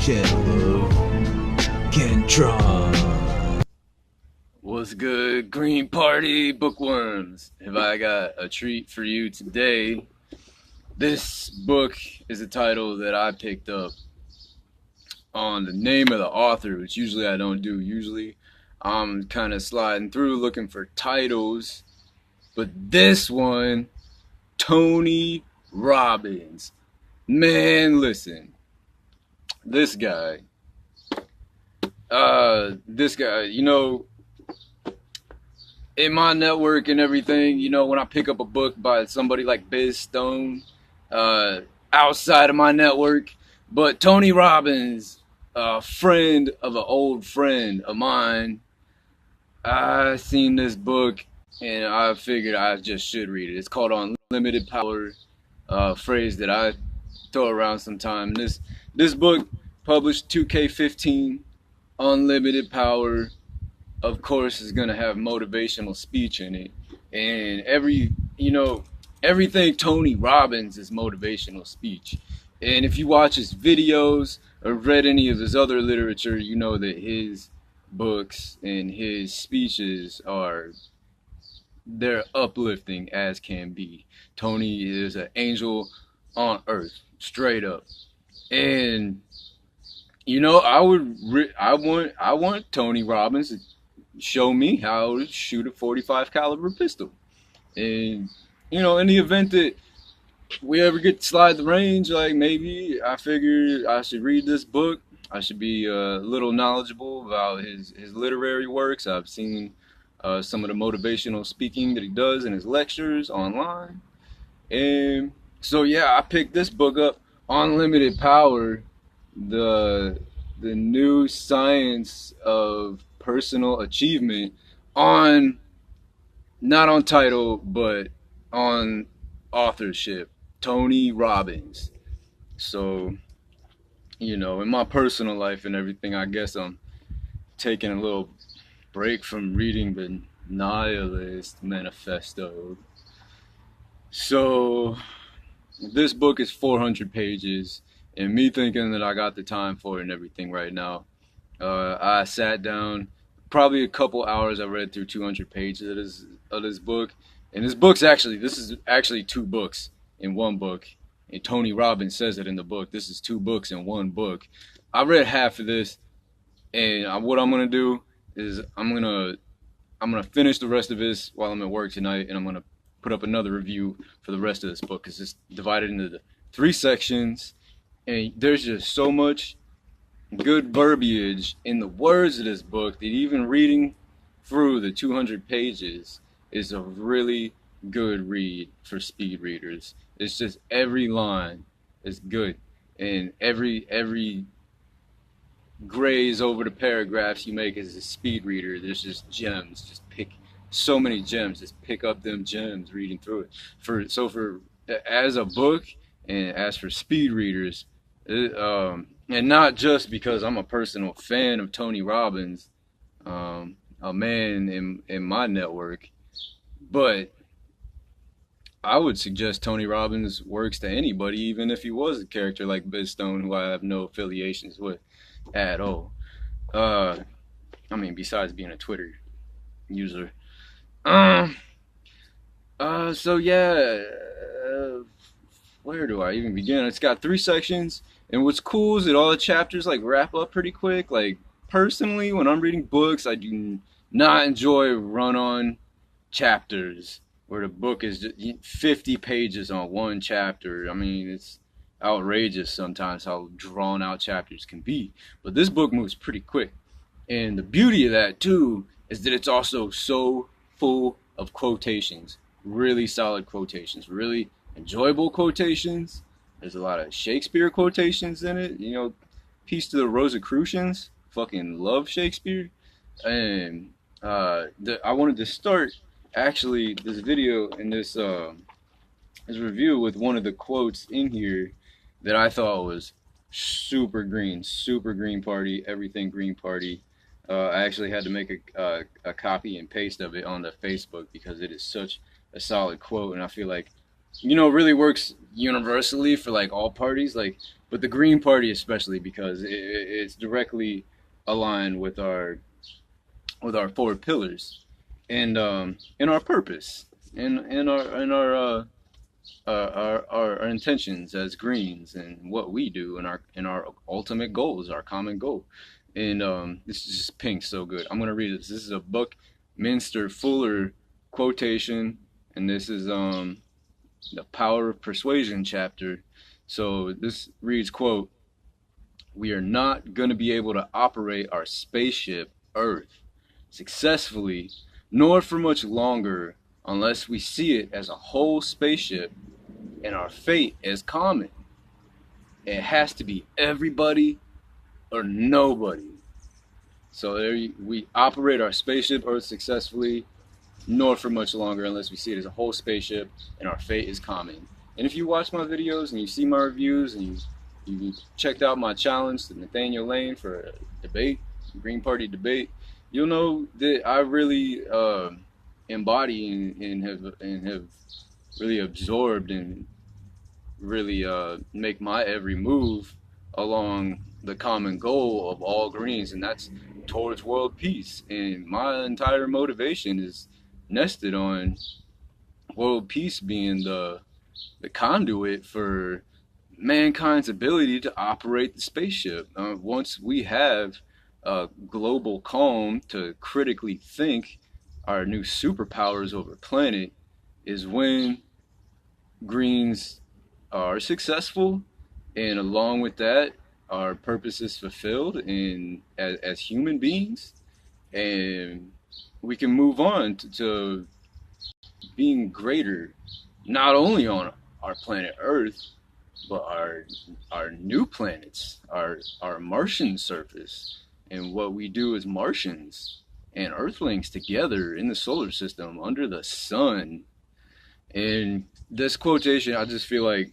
channel of Kentron. What's good, Green Party Bookworms? Have I got a treat for you today? This book is a title that I picked up on the name of the author, which usually I don't do. Usually I'm kind of sliding through looking for titles, but this one, Tony Robbins. Man, listen, this guy, you know, in my network and everything, you know, when I pick up a book by somebody like Biz Stone, outside of my network, but Tony Robbins, a friend of an old friend of mine, I seen this book and I figured I just should read it. It's called Unlimited Power, phrase that I throw around sometime. This book published 2K15, Unlimited Power, of course, is gonna have motivational speech in it, and everything Tony Robbins is motivational speech. And if you watch his videos or read any of his other literature, you know that his books and his speeches they're uplifting as can be. Tony is an angel on earth, straight up. And you know, I want Tony Robbins to show me how to shoot a .45 caliber pistol. And you know, in the event that we ever get to slide the range, like maybe I figured I should read this book. I should be a little knowledgeable about his literary works. I've seen some of the motivational speaking that he does in his lectures online. And so yeah, I picked this book up, Unlimited Power, the new science of personal achievement, on not on title but on authorship, Tony Robbins. So, you know, in my personal life and everything, I guess I'm taking a little break from reading the Nihilist Manifesto. So this book is 400 pages, and me thinking that I got the time for it and everything right now, I sat down, probably a couple hours. I read through 200 pages of this book. And this is actually two books in one book. And Tony Robbins says it in the book. This is two books in one book. I read half of this, and what I'm gonna do is I'm gonna finish the rest of this while I'm at work tonight, and I'm gonna put up another review for the rest of this book, because it's divided into the 3 sections, and there's just so much good verbiage in the words of this book that even reading through the 200 pages is a really good read for speed readers. It's just every line is good, and every graze over the paragraphs you make as a speed reader, there's just gems. Just pick so many gems. Just pick up them gems reading through it. For as a book and as for speed readers, and not just because I'm a personal fan of Tony Robbins, a man in my network, but I would suggest Tony Robbins works to anybody, even if he was a character like Biz Stone, who I have no affiliations with at all. I mean, besides being a Twitter user. So yeah, where do I even begin? It's got 3 sections, and what's cool is that all the chapters like wrap up pretty quick. Like, personally, when I'm reading books, I do not enjoy run-on chapters where the book is just 50 pages on one chapter. I mean, it's outrageous sometimes how drawn out chapters can be, but this book moves pretty quick. And the beauty of that too is that it's also so full of quotations, really solid quotations, really enjoyable quotations. There's a lot of Shakespeare quotations in it, you know. Peace to the Rosicrucians, fucking love Shakespeare. And I wanted to start actually this video and this review with one of the quotes in here that I thought was super green party, everything Green Party. I actually had to make a copy and paste of it on the Facebook because it is such a solid quote, and I feel like really works universally for like all parties, like, but the Green Party especially because it's directly aligned with our four pillars and our purpose and our intentions as Greens and what we do and our ultimate goals, our common goal. And this is just pink so good. I'm gonna read this. This is a Buckminster Fuller quotation, and this is the Power of Persuasion chapter. So this reads, quote, "We are not going to be able to operate our spaceship, Earth, successfully, nor for much longer, unless we see it as a whole spaceship and our fate as common. It has to be everybody or nobody." So we operate our spaceship, Earth, successfully, nor for much longer, unless we see it as a whole spaceship and our fate is common. And if you watch my videos and you see my reviews and you checked out my challenge to Nathaniel Lane for a debate, Green Party debate, you'll know that I really embody and have really absorbed and really make my every move along the common goal of all Greens, and that's towards world peace. And my entire motivation is nested on world peace being the conduit for mankind's ability to operate the spaceship. Once we have global calm to critically think our new superpowers over planet is when Greens are successful, and along with that our purpose is fulfilled in as human beings, and we can move on to being greater, not only on our planet Earth, but our new planets, our Martian surface, and what we do as Martians and Earthlings together in the solar system under the sun. And this quotation, I just feel like